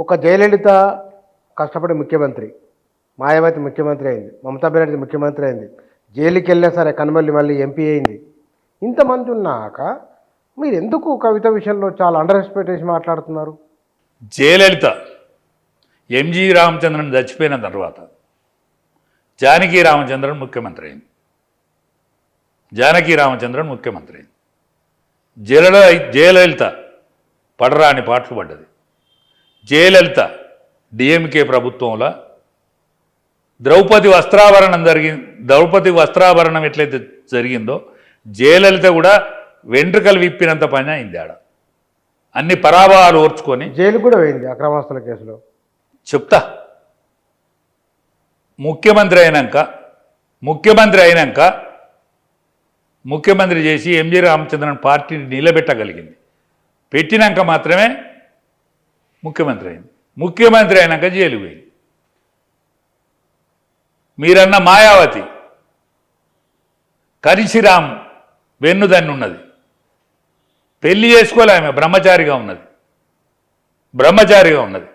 ఒక జయలలిత కష్టపడి ముఖ్యమంత్రి, మాయావతి ముఖ్యమంత్రి అయింది, మమతా బెనర్జీ ముఖ్యమంత్రి అయింది, జైలుకి వెళ్ళినా సరే కనుమల్లి మళ్ళీ ఎంపీ అయింది. ఇంతమంది ఉన్నాక మీరు ఎందుకు కవిత విషయంలో చాలా అండర్ ఎక్స్పెక్టేషన్ మాట్లాడుతున్నారు? జయలలిత ఎంజి రామచంద్రన్ చచ్చిపోయిన తర్వాత జానకి రామచంద్రన్ ముఖ్యమంత్రి అయింది. జానకి రామచంద్రన్ ముఖ్యమంత్రి అయింది. జయలలిత పడరాని పాటలు పడ్డది. జయలలిత డిఎంకే ప్రభుత్వంలో ద్రౌపది వస్త్రాభరణం ఎట్లయితే జరిగిందో జయలలిత కూడా వెంట్రుకలు విప్పినంత పని అయింది. ఆడ అన్ని పరాభవాలు ఓర్చుకొని జైలు కూడా పోయింది అక్రమాస్తుల కేసులో. చెప్తా. ముఖ్యమంత్రి చేసి ఎంజి రామచంద్రన్ పార్టీని నిలబెట్టగలిగింది. పెట్టినాక మాత్రమే ముఖ్యమంత్రి అయింది. ముఖ్యమంత్రి అయినాక జైలు పోయింది. మీరన్న మాయావతి కరిసిరామ్ వెన్నుదన్ను ఉన్నది. పెళ్లి చేసుకోలే, ఆమె బ్రహ్మచారిగా ఉన్నది.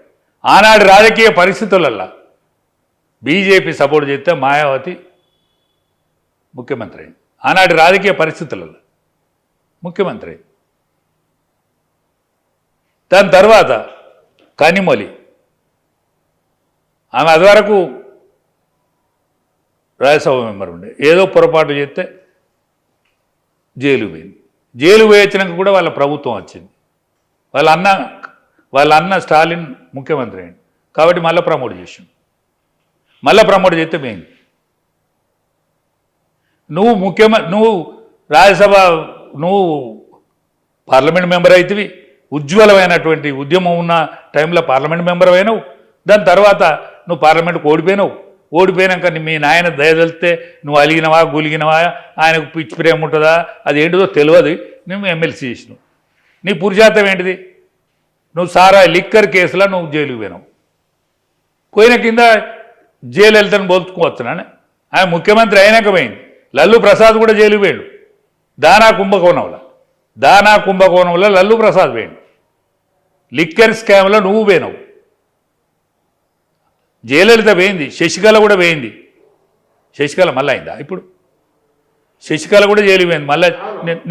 ఆనాడు రాజకీయ పరిస్థితులల్లా బీజేపీ సపోర్ట్ చేస్తే మాయావతి ముఖ్యమంత్రి అయింది. ఆనాటి రాజకీయ పరిస్థితులలో ముఖ్యమంత్రి అయింది. దాని తర్వాత కనిమొలి, ఆమె అది వరకు రాజ్యసభ మెంబర్ ఉండే, ఏదో పొరపాటు చేస్తే జైలు పోయింది. జైలు పోయొచ్చినాక కూడా వాళ్ళ ప్రభుత్వం వచ్చింది. వాళ్ళ అన్న స్టాలిన్ ముఖ్యమంత్రి అయింది. కాబట్టి మళ్ళీ ప్రమోట్ చేస్తే పోయింది. నువ్వు రాజ్యసభ, నువ్వు పార్లమెంట్ మెంబర్ అవుతుంది. ఉజ్వలమైనటువంటి ఉద్యమం ఉన్న టైంలో పార్లమెంట్ మెంబర్ అయినావు. దాని తర్వాత నువ్వు పార్లమెంట్కి ఓడిపోయినాక మీ నాయన దయదలితే నువ్వు అలిగినవా గులిగినవా, ఆయనకు పిచ్చి ప్రేమ ఉంటుందా, అది ఏంటిదో తెలియదు. నువ్వు ఎమ్మెల్సీ చేసినావు. నీ పురుషార్థం ఏంటిది? నువ్వు సారా లిక్కర్ కేసులో నువ్వు జైలుకి పోయిన కింద జయలలితను పోల్చుకోవచ్చునా? ఆయన ముఖ్యమంత్రి అయినాక పోయింది. లల్లు ప్రసాద్ కూడా జైలుకి పోయాడు. దానా కుంభకోణంలో లల్లు ప్రసాద్ పోయాడు. లిక్కర్ స్కామ్లో నువ్వు పోయినావు. జయలలిత పోయింది. శశికళ కూడా పోయింది. శశికళ మళ్ళీ అయిందా? ఇప్పుడు శశికళ కూడా జైలు పోయింది. మళ్ళీ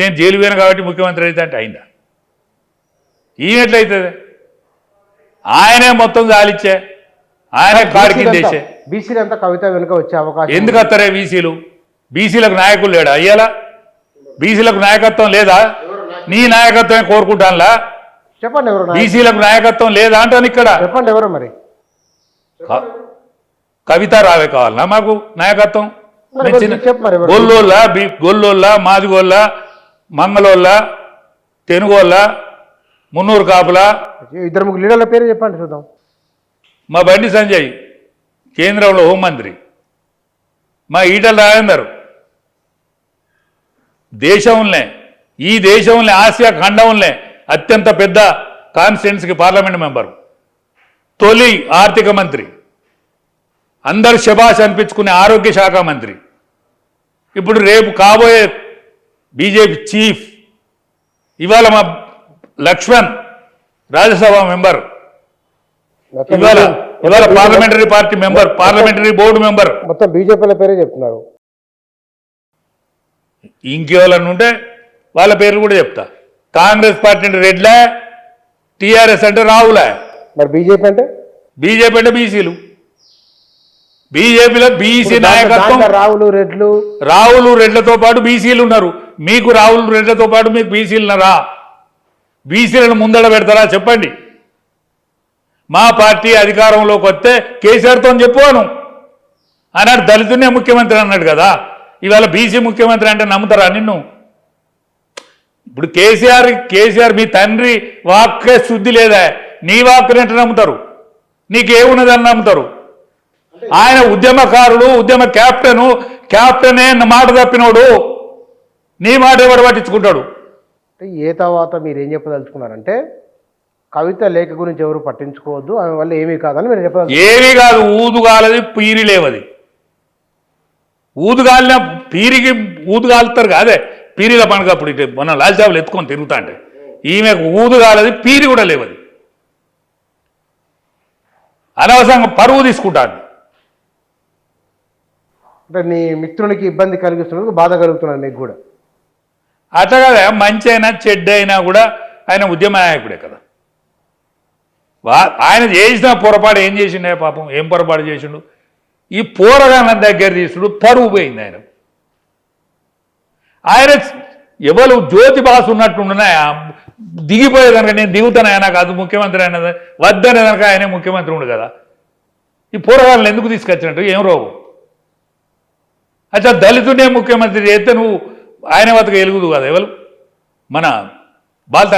నేను జైలు పోయాను కాబట్టి ముఖ్యమంత్రి అయితే అంటే అయిందా? ఈయనట్లయితుంది. ఆయనే మొత్తం జాలిచ్చే, ఆయనే కాడికిందేసే. బీసీలు అంతా కవిత వెనుక వచ్చే అవకాశం ఎందుకు వస్తారే? బీసీలకు నాయకులు లేడా? అయ్యాలా బీసీలకు నాయకత్వం లేదా? నీ నాయకత్వమే కోరుకుంటానులా. చెప్పండి ఎవరు బీసీలకు నాయకత్వం లేదా అంటాను ఇక్కడ. చెప్పండి ఎవరు మరి? కవిత రావే కావాలన్నా మాకు నాయకత్వం? గొల్లోళ్ళ, మాదిగోళ్ళ, మంగళోళ్ళ, తెనుగోళ్ళ, మున్నూరు కాపుల, ఇద్దరు ముగ్గురు లీడర్ల పేరు చెప్పండి చూద్దాం. మా బండి సంజయ్ కేంద్రంలో హోంమంత్రి, మా ఈటల రాజేందర్ ఈ దేశంలో ఆసియా ఖండంలో అత్యంత పెద్ద కాన్స్టిట్యున్సీకి పార్లమెంట్ మెంబరు, తొలి ఆర్థిక మంత్రి, అందరు శభాష్ అనిపించుకునే ఆరోగ్య శాఖ మంత్రి, ఇప్పుడు రేపు కాబోయే బీజేపీ చీఫ్, ఇవాళ మా లక్ష్మణ్ రాజ్యసభ మెంబర్, ఇవాళ parliamentary party member, parliamentary board member. మొత్తం బీజేపీల పేరే చెప్తున్నారు. ఇంకెవరన్నా ఉంటే వాళ్ళ పేర్లు కూడా చెప్తా. కాంగ్రెస్ పార్టీ అంటే రెడ్లే, టీఆర్ఎస్ అంటే రావులే. మరి బీజేపీ అంటే బీసీలు. బీజేపీలో బీసీ నాయకత్వం రావులు రెడ్లతో పాటు బీసీలు ఉన్నారు. మీకు రావులు రెడ్లతో పాటు మీకు బీసీలు ఉన్నారా? బీసీలను ముందడ పెడతారా చెప్పండి. మా పార్టీ అధికారంలోకి వస్తే కేసీఆర్తో చెప్పుకోను అన్నాడు. దళితునే ముఖ్యమంత్రి అన్నాడు కదా. ఇవాళ బీసీ ముఖ్యమంత్రి అంటే నమ్ముతారా నిన్ను? ఇప్పుడు కేసీఆర్ మీ తండ్రి వాక్కే శుద్ధి లేదా? నీ వాక్కునేంటే నమ్ముతారు? నీకేమున్నదని నమ్ముతారు? ఆయన ఉద్యమకారుడు, ఉద్యమ క్యాప్టెనే మాట తప్పినోడు. నీ మాట ఎవరు పట్టించుకుంటాడు? ఏ తర్వాత మీరేం చెప్పదలుచుకున్నారంటే కవిత లేఖ గురించి ఎవరు పట్టించుకోవద్దు, ఆమె వల్ల ఏమీ కాదని మీరు చెప్పాలి. ఏమీ కాదు. ఊదుగాలది పీరి లేవది. ఊదుగాలిన పీరికి ఊదుగాలుతారు కాదే. పీరీల పండుగ అప్పుడు ఇటు మన లాల్చాబులు ఎత్తుకొని తిరుగుతా అంటే ఈమెకు ఊదుగాలది పీరి కూడా లేవది. అనవసరంగా పరువు తీసుకుంటాను. అంటే నీ మిత్రునికి ఇబ్బంది కలిగిస్తున్నందుకు బాధ కలుగుతున్నది నీకు కూడా. అట్లా కదా, మంచి అయినా చెడ్డ అయినా కూడా ఆయన ఉద్యమ నాయకుడే కదా. ఆయన చేసిన పొరపాటు ఏం చేసిండే పాపం, ఏం పొరపాటు చేసిండు? ఈ పోరగాళ్ళ దగ్గర తీసుడు పరువు పోయింది ఆయన. ఆయన ఎవరు జ్యోతి బాసు ఉన్నట్టుండనా దిగిపోయేదనక నేను దిగుతాను, నాకు అది ముఖ్యమంత్రి అయిన వద్దనే కనుక ఆయనే ముఖ్యమంత్రి ఉండు కదా. ఈ పోరగాళ్ళని ఎందుకు తీసుకొచ్చినట్టు, ఏం రోగం? అచ్చా దళితుడే ముఖ్యమంత్రి చేస్తే నువ్వు ఆయన వద్దకు ఎలుగుదు కదా. ఎవరు? మన బాల్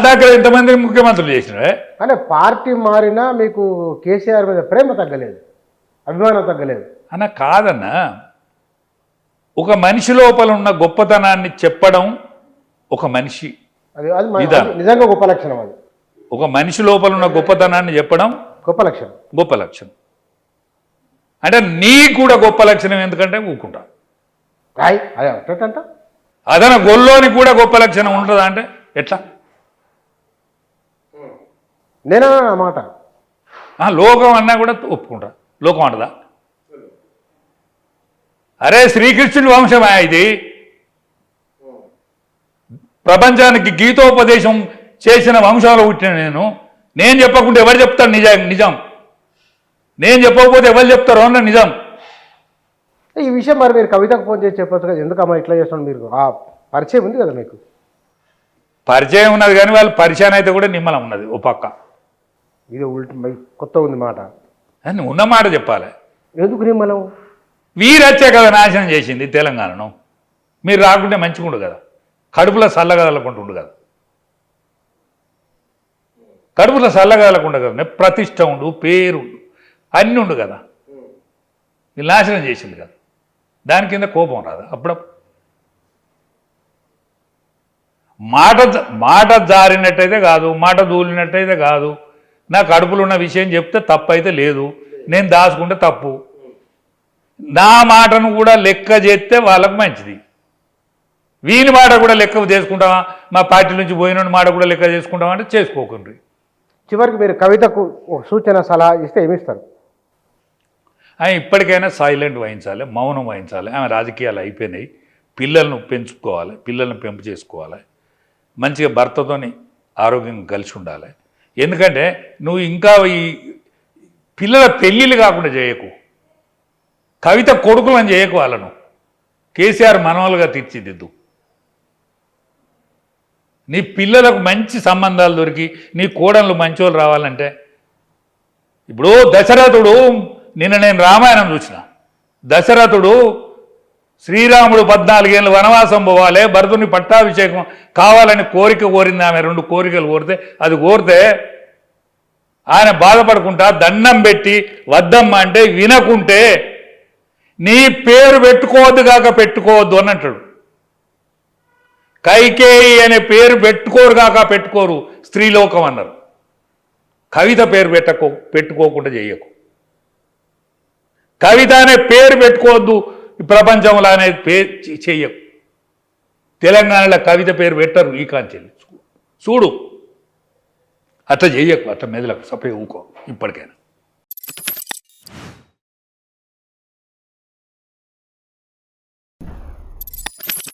ఠాక్రే ఎంతమంది ముఖ్యమంత్రులు చేసినాడే. కానీ పార్టీ మారినా మీకు కేసీఆర్ మీద ప్రేమ తగ్గలేదు, అభిమానం తగ్గలేదు అన్న. కాదన్నా, ఒక మనిషి లోపల ఉన్న గొప్పతనాన్ని చెప్పడం ఒక మనిషి, అది నిజంగా గొప్ప లక్షణం. అది ఒక మనిషి లోపల ఉన్న గొప్పతనాన్ని చెప్పడం గొప్ప లక్షణం. అంటే నీకు కూడా గొప్ప లక్షణం ఎందుకంటే ఊకుంటా. అదన గొల్లోని కూడా గొప్ప లక్షణం ఉంటుందా అంటే ఎట్లా? నేనా మాట లోకం అన్నా కూడా ఒప్పుకుంటా. లోకం అంటదా? అరే శ్రీకృష్ణుడి వంశమా ఇది? ప్రపంచానికి గీతోపదేశం చేసిన వంశంలో పుట్టిన నేను చెప్పకుంటే ఎవరు చెప్తారు నిజం? నేను చెప్పకపోతే ఎవరు చెప్తారో అన్న నిజం. ఈ విషయం మరి మీరు కవితకు ఫోన్ చేసి చెప్పొచ్చు కదా, ఎందుకమ్మా ఇట్లా చేస్తున్నాడు? మీరు ఆ పరిచయం ఉంది కదా మీకు. పరిచయం ఉన్నది కానీ వాళ్ళు పరిచయం అయితే కూడా నిమ్మలం ఉన్నది ఓ పక్క. ఇది కొత్త ఉంది మాట, అని ఉన్న మాట చెప్పాలి. ఎందుకు నిమ్మలం? వీరచ్చే కదా నాశనం చేసింది తెలంగాణను. మీరు రాకుంటే మంచిగుండు కదా, కడుపులో చల్లగదలకుంటుండు కదా, కడుపులో చల్లగదలకుండా కదా, ప్రతిష్ట ఉండు, పేరు అన్నీ ఉండు కదా. వీళ్ళు నాశనం చేసింది కదా, దాని కింద కోపం రాదు అప్పుడప్పుడు? మాట జారినట్టయితే కాదు, మాట దూలినట్టయితే కాదు. నా కడుపులో ఉన్న విషయం చెప్తే తప్పు అయితే లేదు, నేను దాచుకుంటే తప్పు. నా మాటను కూడా లెక్క చేస్తే వాళ్ళకు మంచిది. వీని మాట కూడా లెక్క చేసుకుంటావా, మా పార్టీ నుంచి పోయిన మాట కూడా లెక్క చేసుకుంటావా అంటే చేసుకోకండి. చివరికి మీరు కవితకు సూచన సలహా ఇస్తే ఏమిస్తారు? ఆయన ఇప్పటికైనా సైలెంట్ వహించాలి, మౌనం వహించాలి. ఆమె రాజకీయాలు అయిపోయినాయి, పిల్లలను పెంచుకోవాలి, పిల్లలను పెంపు చేసుకోవాలి, మంచిగా భర్తతోని ఆరోగ్యంగా కలిసి ఉండాలి. ఎందుకంటే నువ్వు ఇంకా ఈ పిల్లల పెళ్ళిళ్ళు కాకుండా చేయకు, కవిత కొడుకులను చేయకు, వాళ్ళను కేసీఆర్ మనవలుగా తీర్చిదిద్దు. నీ పిల్లలకు మంచి సంబంధాలు దొరికి నీ కోడళ్ళు మంచోళ్ళు రావాలంటే, ఇప్పుడు దశరథుడు, నిన్న నేను రామాయణం చూసిన, దశరథుడు శ్రీరాముడు 14 ఏళ్ళు వనవాసం పోవాలి, భరతుని పట్టాభిషేకం కావాలని కోరింది. ఆమె 2 కోరికలు కోరితే, అది కోరితే ఆయన బాధపడుకుంటా దండం పెట్టి వద్దమ్మ అంటే వినకుంటే నీ పేరు పెట్టుకోవద్దు కాక పెట్టుకోవద్దు అని అంటాడు. కైకేయి అనే పేరు పెట్టుకోరు కాక పెట్టుకోరు స్త్రీలోకం అన్నారు. కవిత పేరు పెట్టుకోకుండా చెయ్యకు. కవిత అనే పేరు పెట్టుకోవద్దు ప్రపంచంలో అనేది పేరు చెయ్యకు. తెలంగాణలో కవిత పేరు పెట్టరు ఈ కాంచెల్లి చూడు. అట్లా చెయ్యకు, అట్లా మెదలకు సపే ఊకో ఇప్పటికైనా.